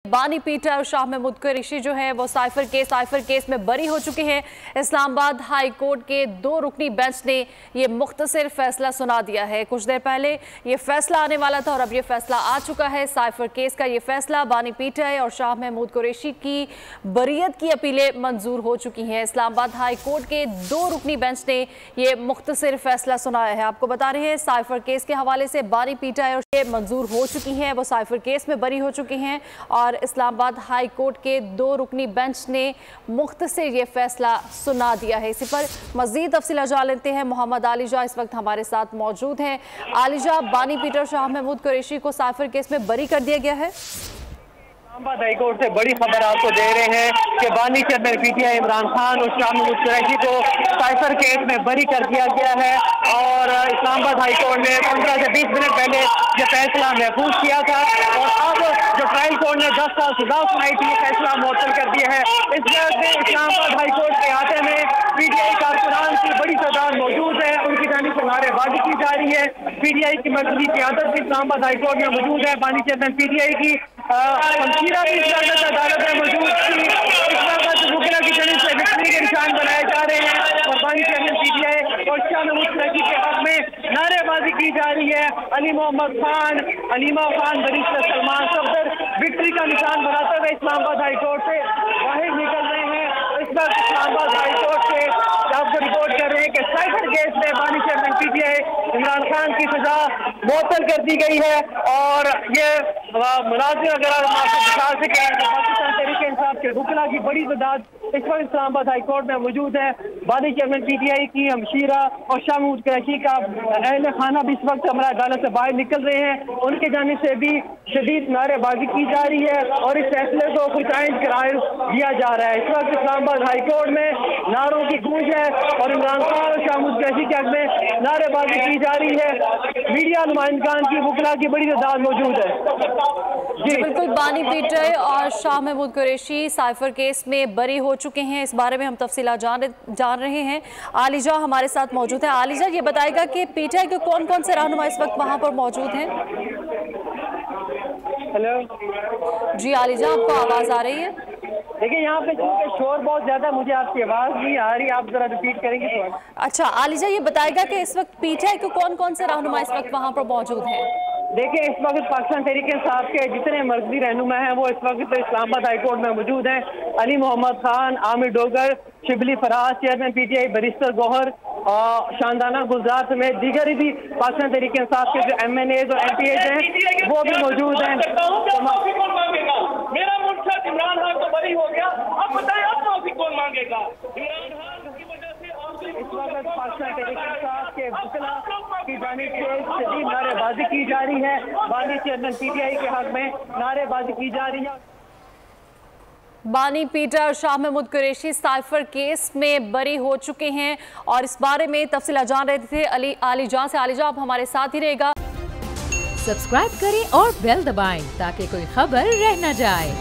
बानी पीटर और शाह महमूद कुरैशी जो है वो साइफर केस में बरी हो चुके हैं। इस्लामाबाद हाई कोर्ट के 2 रुकनी बेंच ने ये मुख्तसर फैसला सुना दिया है। कुछ देर पहले ये फैसला आने वाला था और अब ये फैसला आ चुका है। साइफर केस का ये फैसला बानी पीटर और शाह महमूद कुरैशी की बरीयत की अपीलें मंजूर हो चुकी हैं। इस्लामाबाद हाई कोर्ट के 2 रुकनी बेंच ने ये मुख्तसर फैसला सुनाया है। आपको बता रहे हैं साइफर केस के हवाले से बानी पीटर मंजूर हो चुकी हैं, वो साइफर केस में बरी हो चुकी हैं और इस्लामाबाद हाई कोर्ट के 2 रुकनी बेंच ने मुख्तसर ये फैसला सुना दिया है। इसी पर मजीद तफसील जान लेते हैं। मोहम्मद आलिजा इस वक्त हमारे साथ मौजूद हैं। आलिजा, बानी पीटर शाह महमूद कुरैशी को साइफर केस में बरी कर दिया गया है। इस्लामाबाद हाई कोर्ट से बड़ी खबर आपको दे रहे हैं कि बानी चेयरमैन पीटीआई इमरान खान और शाह महमूद कुरैशी को साइफर केस में बरी कर दिया गया है और इस्लामाबाद हाई कोर्ट ने 15 से 20 मिनट पहले यह फैसला महफूज किया था और अब जो ट्रायल कोर्ट ने 10 साल सजा सुनाई थी फैसला मुअत्तल कर दिया है। इस वजह से इस्लामाबाद हाई कोर्ट के अहाते में पीटीआई कारकुनान की बड़ी तादाद मौजूद है, उनकी जानिब से नारेबाजी की जा रही है। पीटीआई की मरकजी क़यादत भी इस्लामाबाद हाई कोर्ट में मौजूद है। बानी चेयरमैन पीटीआई की शमशीरा भी इस अदालत में मौजूद थी। इस वक्त वकीला की जानिब से विक्ट्री के निशान बनाए जा रहे हैं और बानी चेयरमैन पीटीआई और शाह महमूद कुरैशी के हक में नारेबाजी की जा रही है। अली मोहम्मद खान, अलीमा खान, बैरिस्टर सलमान सफदर विक्ट्री का निशान बनाते हुए इस्लामाबाद हाई कोर्ट से बाहर निकल रहे हैं। इस वक्त इस्लामाबाद हाई कोर्ट से आपको रिपोर्ट कर रहे हैं कि साइफर केस में बानी चेयरमैन पीटीआई इमरान खान की सजा मुअत्तल कर दी गई है और ये मुलाजिम अगर आप आपको बता सकें पाकिस्तान तहरीक इंसाफ के वकीला की बड़ी तादाद इस वक्त इस्लामाबाद हाई कोर्ट में मौजूद है। बानी चेयरमैन पीटीआई की हमशीरा और शाह महमूद कुरैशी का अहल खाना भी इस वक्त हमारा अदालत से बाहर निकल रहे हैं। उनके जानिब से भी शदीद नारेबाजी की जा रही है और इस फैसले को खुशाइंद करार दिया जा रहा है। इस वक्त इस्लामाबाद हाई कोर्ट में नारों की गूंज है और इमरान खान और शाह महमूद कुरैशी के हक में नारेबाजी की जा रही है। मीडिया नुमाइंदगान की वकीला की बड़ी तादाद मौजूद है। जी बिल्कुल, बानी पीटर और शाह महमूद कुरैशी साइफर केस में बरी हो चुके हैं। इस बारे में हम तफसीलात जान रहे हैं। आलिजा हमारे साथ मौजूद है। आलिजा, ये बताएगा कि पीटीआई के कौन कौन से रहनुमा इस वक्त वहां पर मौजूद हैं? हेलो जी आलिजा, आपको आवाज आ रही है? देखिए यहाँ पे शोर बहुत ज्यादा, मुझे आपकी आवाज नहीं आ रही, आप जरा रिपीट करेंगे तो। अच्छा आलिजा, ये बताएगा कि इस वक्त पीटीआई के कौन कौन से रहनुमा इस वक्त वहां पर मौजूद हैं? देखिए इस वक्त पाकिस्तान तहरीक इंसाफ के जितने मर्कजी रहनुमा हैं वो इस वक्त इस्लामाबाद हाई कोर्ट में मौजूद हैं। Ali Mohammad Khan, Aamir Dogar, Shibli Faraz, chairman PTI barrister Gohar, Shandana Gulzar समेत दीगर भी पाकिस्तान तहरीक इंसाफ के जो एमएनएज और एमपीएज हैं वो भी मौजूद हैं। मेरा मुर्शद इमरान खान तो बरी हो गया, अब बताइए अब माफी कौन मांगेगा? इमरान खान की वजह से इस वक्त पाकिस्तान तहरीक इंसाफ के वकीला की जानिब से शदीद नारेबाजी की जा रही है। बानी चेयरमैन पीटीआई के हक में नारेबाजी की जा रही है। बानी पीटर और शाह महमूद कुरैशी साइफर केस में बरी हो चुके हैं और इस बारे में तफसील जान रहे थे आलिजा से। आलिजा, आप हमारे साथ ही रहेगा। सब्सक्राइब करें और बेल दबाएं ताकि कोई खबर रह न जाए।